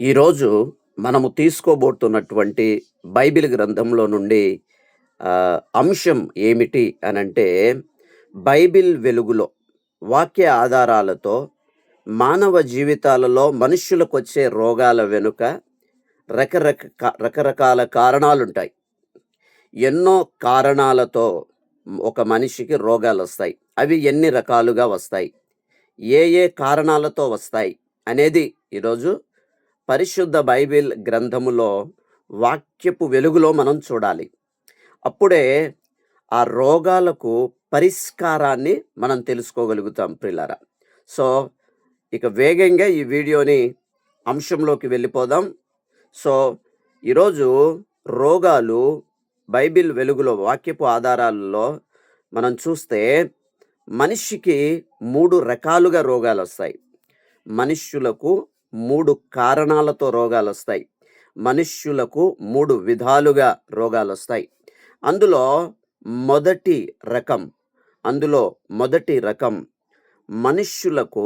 ఈరోజు మనము తీసుకోబోతున్నటువంటి బైబిల్ గ్రంథంలో నుండి అంశం ఏమిటి అనంటే, బైబిల్ వెలుగులో వాక్య ఆధారాలతో మానవ జీవితాలలో మనుష్యులకొచ్చే రోగాల వెనుక రకరకాల కారణాలుంటాయి. ఎన్నో కారణాలతో ఒక మనిషికి రోగాలొస్తాయి. అవి ఎన్ని రకాలుగా వస్తాయి? ఏ ఏ కారణాలతో వస్తాయి? అనేది ఈరోజు పరిశుద్ధ బైబిల్ గ్రంథములో వాక్యపు వెలుగులో మనం చూడాలి. అప్పుడే ఆ రోగాలకు పరిష్కారాన్ని మనం తెలుసుకోగలుగుతాం ప్రియులారా. సో, ఇక వేగంగా ఈ వీడియోని అంశంలోకి వెళ్ళిపోదాం. సో, ఈరోజు రోగాలు బైబిల్ వెలుగులో వాక్యపు ఆధారాలలో మనం చూస్తే మనిషికి 3 రకాలుగా రోగాలొస్తాయి. మనుష్యులకు 3 కారణాలతో రోగాలొస్తాయి. మనుష్యులకు 3 విధాలుగా రోగాలొస్తాయి. అందులో మొదటి రకం మొదటి రకం మనుష్యులకు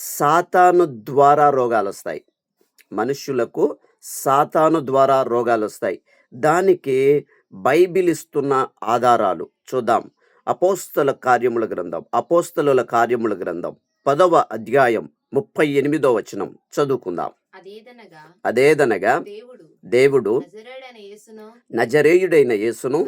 సాతాను ద్వారా రోగాలొస్తాయి. మనుష్యులకు సాతాను ద్వారా రోగాలొస్తాయి. దానికి బైబిల్ ఇస్తున్న ఆధారాలు చూద్దాం. అపోస్తలుల కార్యముల గ్రంథం 10వ అధ్యాయం 38వ వచనం చదువుకుందాం. అదేదనగా దేవుడు నజరేయుడైన యేసును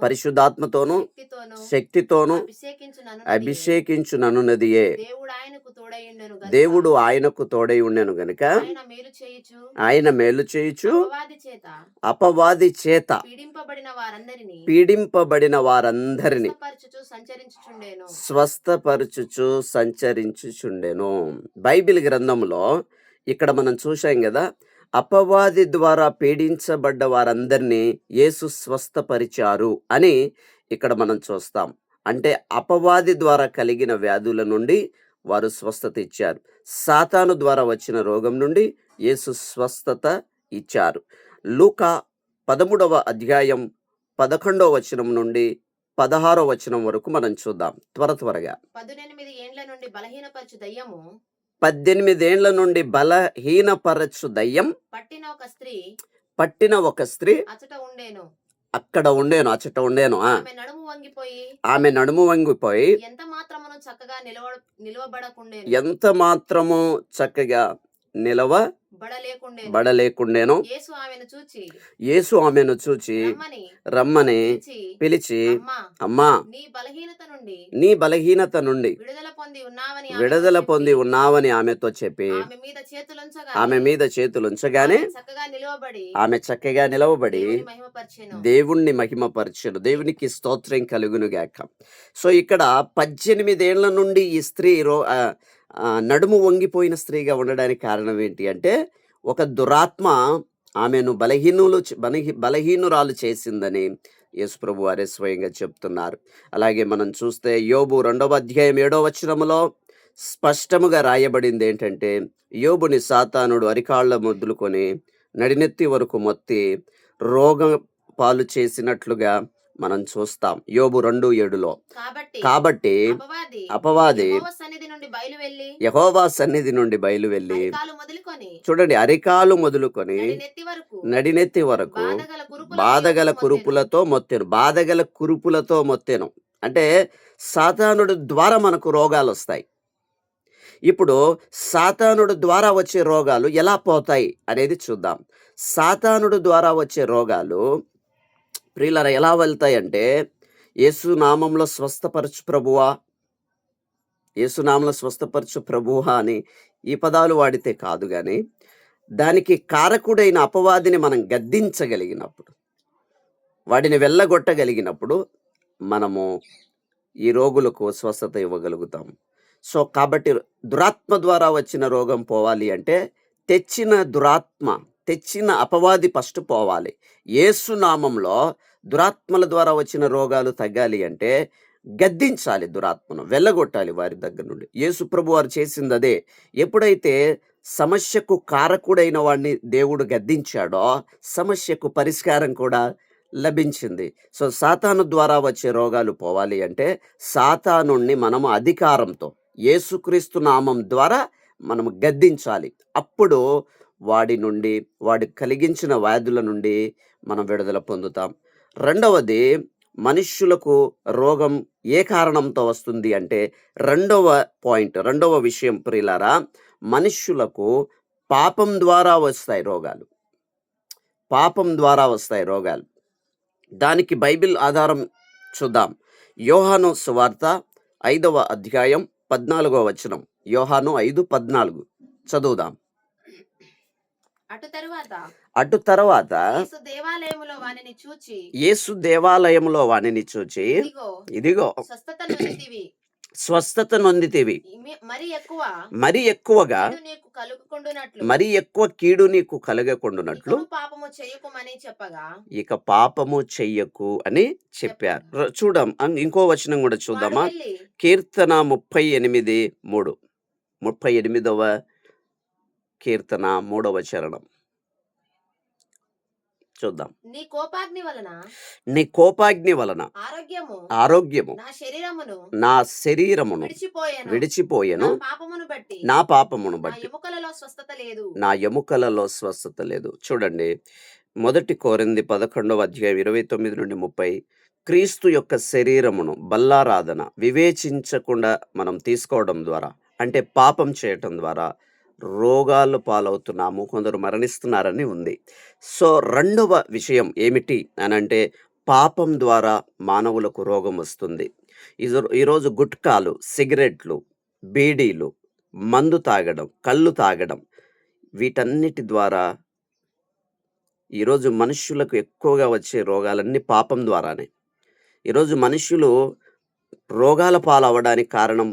పరిశుద్ధాత్మతోను శక్తితోను అభిషేకించుననున్నదియే. దేవుడు ఆయనకు తోడై ఉండెను గనుక ఆయన మేలు చేయుచు అపవాది చేత పీడింపబడిన వారందరిని స్వస్థపరచుచు సంచరించుచుండెను. బైబిల్ గ్రంథంలో ఇక్కడ మనం చూశాం కదా, అపవాది ద్వారా పీడించబడ్డ వారందరినీ యేసు స్వస్థపరిచారు అని ఇక్కడ మనం చూస్తాం. అంటే అపవాది ద్వారా కలిగిన వ్యాధుల నుండి వారు స్వస్థత ఇచ్చారు. సాతాను ద్వారా వచ్చిన రోగం నుండి యేసు స్వస్థత ఇచ్చారు. లూకా 13వ అధ్యాయం 11వ వచనం నుండి 16వ వచనం వరకు మనం చూద్దాం త్వరగా. 18 ఏండ్ల నుండి బలహీనపరచు దయ్యము 18 ఏండ్ల నుండి బలహీనపరచు దయ్యం పట్టిన ఒక స్త్రీ అక్కడ ఉండేను అచ్చట ఉండేను. ఆమె నడుము వంగిపోయి ఎంత మాత్రము చక్కగా నిలవబడలేకుండేను. యేసు ఆమెను చూచి రమ్మని పిలిచి, అమ్మా, నీ బలహీనత నుండి విడుదల పొంది ఉన్నావని ఆమెతో చెప్పి ఆమె మీద చేతులుంచగానే ఆమె చక్కగా నిలవబడి దేవుణ్ణి మహిమపరచెను. దేవునికి స్తోత్రం కలుగునుగాక. సో, ఇక్కడ 18 ఏండ్ల నుండి ఈ స్త్రీ నడుము వంగిపోయిన స్త్రీగా ఉండడానికి కారణం ఏంటి అంటే, ఒక దురాత్మ ఆమెను బలహీనురాలు చేసిందని యేసుప్రభు వారే స్వయంగా చెప్తున్నారు. అలాగే మనం చూస్తే యోబు 2వ అధ్యాయం 7వ వచనములో స్పష్టముగా రాయబడింది ఏంటంటే, యోబుని సాతానుడు అరికాళ్ళ మొదలుకొని నడినెత్తి వరకు మొత్తి రోగం పాలు చేసినట్లుగా మనం చూస్తాం యోబు 2:7లో. కాబట్టి అపవాది యెహోవా సన్నిధి నుండి బయలువెళ్ళి చూడండి, అరికాలు మొదలుకొని నడినెత్తి వరకు బాధగల కురుపులతో మొత్తెను. అంటే సాతానుడు ద్వారా మనకు రోగాలు వస్తాయి. ఇప్పుడు సాతానుడు ద్వారా వచ్చే రోగాలు ఎలా పోతాయి అనేది చూద్దాం. సాతానుడు ద్వారా వచ్చే రోగాలు ప్రియులారా ఎలా వెళ్తాయంటే, యేసునామంలో స్వస్థపరచు ప్రభువా అని ఈ పదాలు వాడితే కాదు, కానీ దానికి కారకుడైన అపవాదిని మనం గద్దించగలిగినప్పుడు, వాడిని వెళ్ళగొట్టగలిగినప్పుడు మనము ఈ రోగులకు స్వస్థత ఇవ్వగలుగుతాం. సో, కాబట్టి దురాత్మ ద్వారా వచ్చిన రోగం పోవాలి అంటే తెచ్చిన అపవాది ఫస్ట్ పోవాలి. యేసునామంలో దురాత్మల ద్వారా వచ్చిన రోగాలు తగ్గాలి అంటే గద్దించాలి, దురాత్మను వెళ్ళగొట్టాలి వారి దగ్గర నుండి. యేసు ప్రభు వారు చేసింది అదే. ఎప్పుడైతే సమస్యకు కారకుడైన వాడిని దేవుడు గద్దించాడో సమస్యకు పరిష్కారం కూడా లభించింది. సో, సాతాను ద్వారా వచ్చే రోగాలు పోవాలి అంటే సాతానుణ్ణి మనము అధికారంతో యేసుక్రీస్తు నామం ద్వారా మనము గద్దించాలి. అప్పుడు వాడి కలిగించిన వ్యాధుల నుండి మనం విడుదల పొందుతాం. రెండవది, మనుష్యులకు రోగం ఏ కారణంతో వస్తుంది అంటే, రెండవ విషయం ప్రియులారా, మనుష్యులకు పాపం ద్వారా వస్తాయి రోగాలు. పాపం ద్వారా వస్తాయి రోగాలు. దానికి బైబిల్ ఆధారం చూద్దాం. యోహాను సువార్త 5వ అధ్యాయం 14వ వచనం. యోహాను 5:14 చదువుదాం. అటు తరువాత యేసు యేసు దేవాలయములో వానిని చూచి దేవాలయంలో వానిని చూచి, ఇదిగో ఇదిగో స్వస్థత నొందితివి. స్వస్థత నొందితివి, మరి ఎక్కువ మరి ఎక్కువగా కీడు నీకు కలుగుకొండునట్లు మరి ఎక్కువ కీడు నీకు కలగకుండునట్లు ఇకను పాపము చేయకుమని చెప్పగా ఇక పాపము చెయ్యకు అని చెప్పారు. చూద్దాం, ఇంకో వచనం కూడా వాడు చూద్దామా? వెళ్ళి కీర్తన 38:3. 38వ కీర్తన 3వ చరణం చూద్దాం. నీ కోపాగ్ని వలన నీ కోపాగ్ని వలన ఆరోగ్యము నా శరీరమును విడిచిపోయెను, నా పాపమును నా బట్టి ఎముకలలో నా నా ఎముకలలో స్వస్థత లేదు. చూడండి, 1 కొరింథీ 11వ అధ్యాయం 29-30. క్రీస్తు యొక్క శరీరమును బల్లారాధన వివేచించకుండా మనం తీసుకోవడం ద్వారా, అంటే పాపం చేయటం ద్వారా రోగాలు పాలవుతున్నాము, కొందరు మరణిస్తున్నారని ఉంది. సో రెండవ విషయం ఏమిటి అని అంటే, పాపం ద్వారా మానవులకు రోగం వస్తుంది. ఈరోజు గుట్కాలు, సిగరెట్లు, బీడీలు, మందు తాగడం, కళ్ళు తాగడం, వీటన్నిటి ద్వారా ఈరోజు మనుష్యులకు ఎక్కువగా వచ్చే రోగాలన్నీ పాపం ద్వారానే. ఈరోజు మనుష్యులు రోగాల పాలవడానికి కారణం,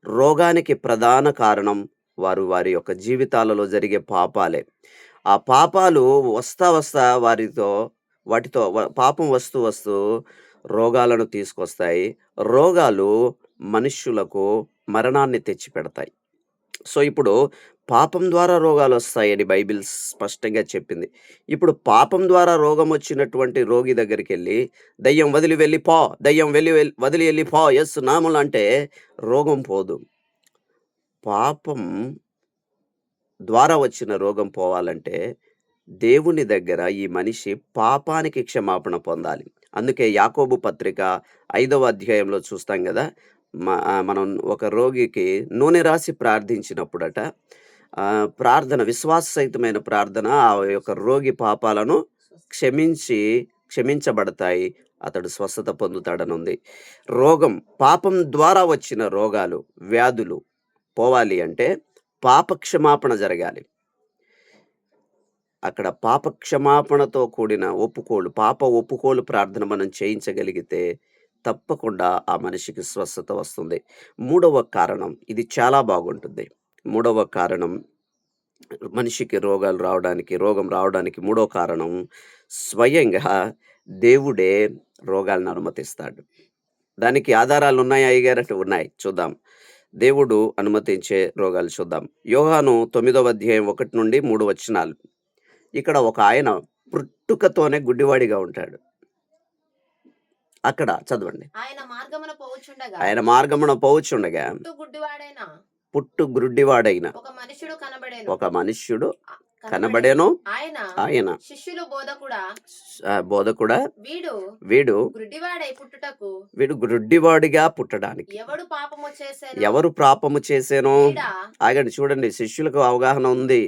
రోగానికి ప్రధాన కారణం వారి యొక్క జీవితాలలో జరిగే పాపాలే. ఆ పాపాలు వస్తా వాటితో పాపం వస్తూ రోగాలను తీసుకొస్తాయి. రోగాలు మనుష్యులకు మరణాన్ని తెచ్చిపెడతాయి. సో ఇప్పుడు పాపం ద్వారా రోగాలు వస్తాయని బైబిల్ స్పష్టంగా చెప్పింది. ఇప్పుడు పాపం ద్వారా రోగం వచ్చినటువంటి రోగి దగ్గరికి వెళ్ళి, దయ్యం వదిలి వెళ్ళిపో, దయ్యం వదిలి వెళ్ళిపో యేసు నామములో అంటే రోగం పోదు. పాపం ద్వారా వచ్చిన రోగం పోవాలంటే దేవుని దగ్గర ఈ మనిషి పాపానికి క్షమాపణ పొందాలి. అందుకే యాకోబు పత్రిక 5వ అధ్యాయంలో చూస్తాం కదా, మనం ఒక రోగికి నూనె రాసి ప్రార్థించినప్పుడట, విశ్వాససహితమైన ప్రార్థన ఆ యొక్క రోగి పాపాలను క్షమించబడతాయి, అతడు స్వస్థత పొందుతాడనుంది. పాపం ద్వారా వచ్చిన రోగాలు, వ్యాధులు పోవాలి అంటే పాప క్షమాపణ జరగాలి. అక్కడ పాప క్షమాపణతో కూడిన ఒప్పుకోలు ప్రార్థన మనం చేయించగలిగితే తప్పకుండా ఆ మనిషికి స్వస్థత వస్తుంది. మూడవ కారణం, ఇది చాలా బాగుంటుంది. మూడవ కారణం, మనిషికి రోగం రావడానికి మూడో కారణం, స్వయంగా దేవుడే రోగాలను అనుమతిస్తాడు. దానికి ఆధారాలు ఉన్నాయా అయ్యగారు అంటే ఉన్నాయి, చూద్దాం. దేవుడు అనుమతించే రోగాలు చూద్దాం. యోహాను 9వ అధ్యాయం 1-3 వచనాలు. ఇక్కడ ఒక ఆయన పుట్టుకతోనే గుడ్డివాడిగా ఉంటాడు. అక్కడ చదవండి. ఆయన మార్గమున పోవుచుండగా పుట్టు గుడ్డివాడైన ఒక మనుష్యుడు కనబడేను. ఆయన బోధకుడా, వీడు గుడ్డివాడిగా పుట్టడానికి ఎవరు పాపము చేసేను? ఆగండి, చూడండి, శిష్యులకు అవగాహన ఉంది.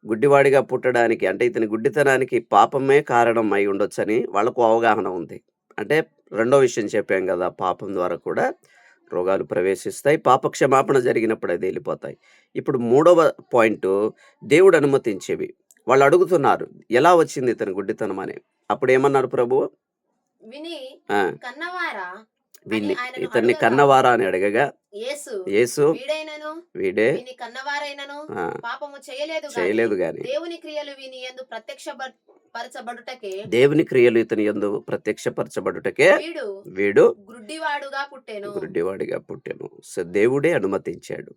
గుడ్డివాడిగా పుట్టడానికి అంటే ఇతని గుడ్డితనానికి పాపమే కారణం అయి ఉండొచ్చని వాళ్ళకు అవగాహన ఉంది. అంటే రెండో విషయం చెప్పాం కదా, పాపం ద్వారా కూడా రోగాలు ప్రవేశిస్తాయి. పాప క్షమాపణ జరిగినప్పుడు అది వెళ్ళిపోతాయి. ఇప్పుడు మూడవ పాయింట్, దేవుడు అనుమతించేవి. వాళ్ళు అడుగుతున్నారు, ఎలా వచ్చింది ఇతని గుడ్డితనం అని. అప్పుడు ఏమన్నారు ప్రభువు? ఇతన్ని కన్నవారా అని అడగగా యేసు వీడే చేయలేదు గాని దేవుని క్రియలు ఇతని యందు ప్రత్యక్షపరచబడుటకే వీడు గుడ్డివాడిగా పుట్టెను. సో దేవుడే అనుమతించాడు.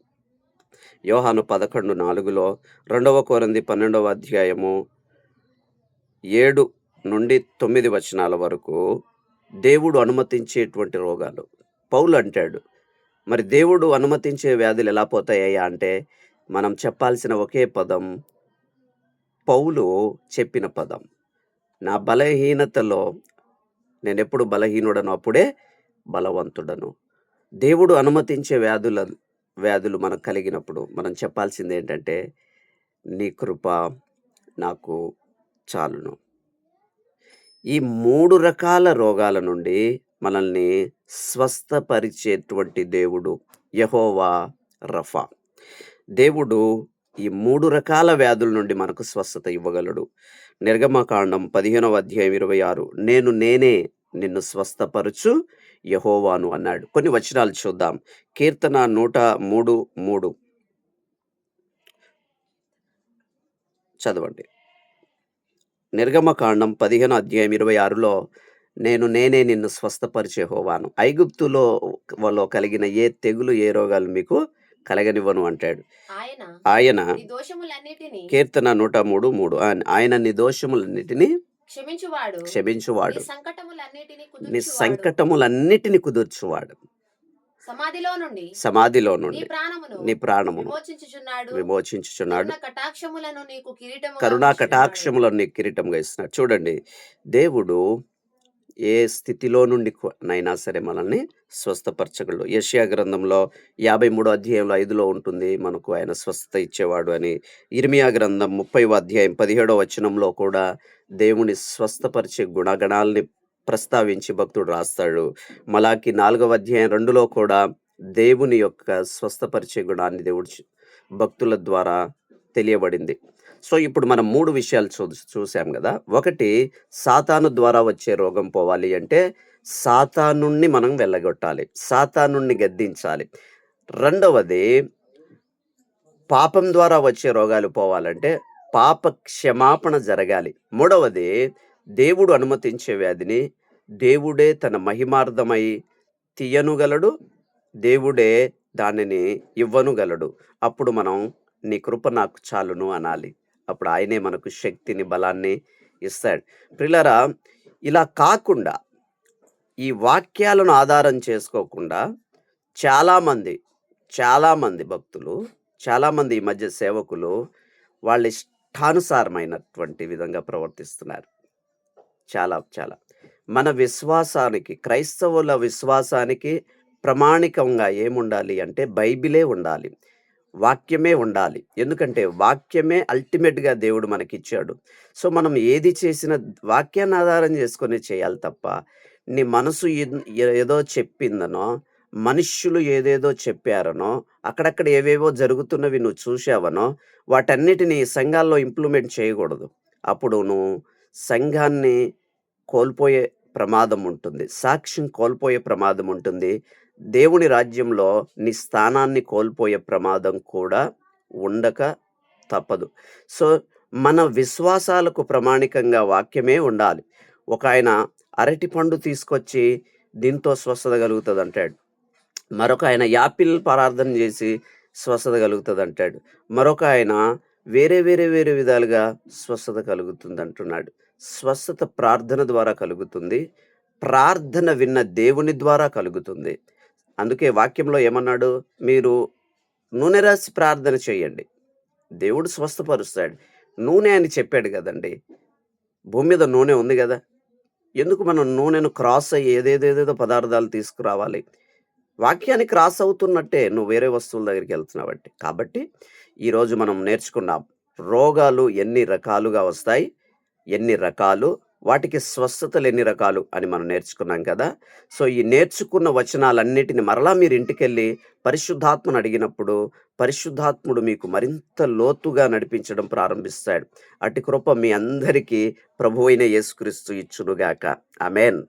యోహాను 11:4లో, 2 కొరింథీ 12వ అధ్యాయము 7-9 వచనాల వరకు దేవుడు అనుమతించేటువంటి రోగాలు. పౌలు అంటాడు, మరి దేవుడు అనుమతించే వ్యాధులు ఎలా పోతాయ్యా అంటే, మనం చెప్పాల్సిన ఒకే పదం పౌలు చెప్పిన పదం. నా బలహీనతలో నేనెప్పుడు బలహీనుడను అప్పుడే బలవంతుడను. దేవుడు అనుమతించే వ్యాధులు మనకు కలిగినప్పుడు మనం చెప్పాల్సిందేంటంటే, నీ కృప నాకు చాలును. ఈ 3 రకాల రోగాల నుండి మనల్ని స్వస్థపరిచేటువంటి దేవుడు యెహోవా రఫా. దేవుడు ఈ 3 రకాల వ్యాధుల నుండి మనకు స్వస్థత ఇవ్వగలడు. నిర్గమకాండం 15:26 నేనే నిన్ను స్వస్థపరచు యెహోవాను అన్నాడు. కొన్ని వచనాలు చూద్దాం. కీర్తన 103:3 చదవండి. నిర్గమకాండం 15:26లో నేనే నిన్ను స్వస్థపరిచే యెహోవాను. ఐగుప్తులో కలిగిన ఏ తెగులు, ఏ రోగాలు మీకు కలగనివ్వను అంటాడు. ఆయన నీ దోషములన్నిటిని కీర్తన 103:3 ఆయన నీ దోషములన్నిటిని క్షమించువాడు, క్షమించువాడు, నీ సంకటములన్నిటిని నీ కుదుర్చువాడు, సంకటములన్నిటిని కుదుర్చువాడు, సమాధిలో నుండి సమాధిలో నీ నుండి ప్రాణమును నీ ప్రాణమును విమోచించుచున్నాడు, విమోచించుచున్నాడు, కరుణ కటాక్షములను నీకు కిరీటముగా కరుణా ఉంచుచున్నాడు. కటాక్షములను నీకు కిరీటంగా ఇస్తున్నాడు. చూడండి, దేవుడు ఏ స్థితిలో నుండి నైనా సరే మనల్ని స్వస్థపరచగలడు. యెషయా గ్రంథంలో 53:5లో ఉంటుంది మనకు ఆయన స్వస్థత ఇచ్చేవాడు అని. ఇర్మియా గ్రంథం 30:17 కూడా దేవుని స్వస్థపరిచే గుణగణాల్ని ప్రస్తావించి భక్తుడు రాస్తాడు. మలాకి 4:2లో కూడా దేవుని యొక్క స్వస్థపరిచే గుణాన్ని దేవుడు భక్తుల ద్వారా తెలియబడింది. సో ఇప్పుడు మనం 3 విషయాలు చూసాం కదా. ఒకటి, సాతాను ద్వారా వచ్చే రోగం పోవాలి అంటే సాతానుణ్ణి మనం వెళ్ళగొట్టాలి, సాతానుణ్ణి గద్దించాలి. రెండవది, పాపం ద్వారా వచ్చే రోగాలు పోవాలంటే పాప క్షమాపణ జరగాలి. మూడవది, దేవుడు అనుమతించే వ్యాధిని దేవుడే తన మహిమార్థమై తీయనుగలడు, దేవుడే దానిని ఇవ్వనుగలడు. అప్పుడు మనం నీ కృప నాకు చాలును అనాలి. అప్పుడు ఆయనే మనకు శక్తిని, బలాన్ని ఇస్తాడు. ప్రియులారా, ఇలా కాకుండా ఈ వాక్యాలను ఆధారం చేసుకోకుండా చాలామంది భక్తులు, చాలామంది ఈ మధ్య సేవకులు వాళ్ళ ఇష్టానుసారమైనటువంటి విధంగా ప్రవర్తిస్తున్నారు. చాలా మన విశ్వాసానికి, క్రైస్తవుల విశ్వాసానికి ప్రామాణికంగా ఏముండాలి అంటే బైబిలే ఉండాలి, వాక్యమే ఉండాలి. ఎందుకంటే వాక్యమే అల్టిమేట్‌గా దేవుడు మనకిచ్చాడు. సో మనం ఏది చేసినా వాక్యాన్ని ఆధారం చేసుకొని చేయాలి తప్ప, నీ మనసు ఏదో చెప్పిందనో, మనుష్యులు ఏదేదో చెప్పారనో, అక్కడక్కడ ఏవేవో జరుగుతున్నవి నువ్వు చూశావనో, వాటన్నిటిని సంఘాల్లో ఇంప్లిమెంట్ చేయకూడదు. అప్పుడు నువ్వు సంఘాన్ని కోల్పోయే ప్రమాదం ఉంటుంది, సాక్ష్యం కోల్పోయే ప్రమాదం ఉంటుంది, దేవుని రాజ్యంలో నీ స్థానాన్ని కోల్పోయే ప్రమాదం కూడా ఉండక తప్పదు. సో మన విశ్వాసాలకు ప్రామాణికంగా వాక్యమే ఉండాలి. ఒక ఆయన అరటి పండు తీసుకొచ్చి దీంతో స్వస్థత కలుగుతుంది అంటాడు, మరొక ఆయన యాపిల్ ప్రార్థన చేసి స్వస్థత కలుగుతుంది అంటాడు, మరొక ఆయన వేరే విధాలుగా స్వస్థత కలుగుతుంది అంటున్నాడు. స్వస్థత ప్రార్థన ద్వారా కలుగుతుంది, ప్రార్థన విన్న దేవుని ద్వారా కలుగుతుంది. అందుకే వాక్యంలో ఏమన్నాడు, మీరు నూనె రాసి ప్రార్థన చేయండి, దేవుడు స్వస్థపరుస్తాడు. నూనె అని చెప్పాడు కదండి. భూమి మీద నూనె ఉంది కదా, ఎందుకు మనం నూనెను క్రాస్ అయ్యి ఏదేదేదో పదార్థాలు తీసుకురావాలి? వాక్యాన్ని క్రాస్ అవుతున్నట్టే నువ్వు వేరే వస్తువుల దగ్గరికి వెళ్తున్నావంటే. కాబట్టి ఈరోజు మనం నేర్చుకున్నాం, రోగాలు ఎన్ని రకాలుగా వస్తాయి, ఎన్ని రకాలు, వాటికి స్వస్థతలు ఎన్ని రకాలు అని మనం నేర్చుకున్నాం కదా. సో ఈ నేర్చుకున్న వచనాలన్నిటిని మరలా మీరు ఇంటికెళ్ళి పరిశుద్ధాత్మను అడిగినప్పుడు పరిశుద్ధాత్ముడు మీకు మరింత లోతుగా నడిపించడం ప్రారంభిస్తాడు. అట్టి కృప మీ అందరికీ ప్రభువైన యేసుక్రీస్తు ఇచ్చునుగాక. ఆమేన్.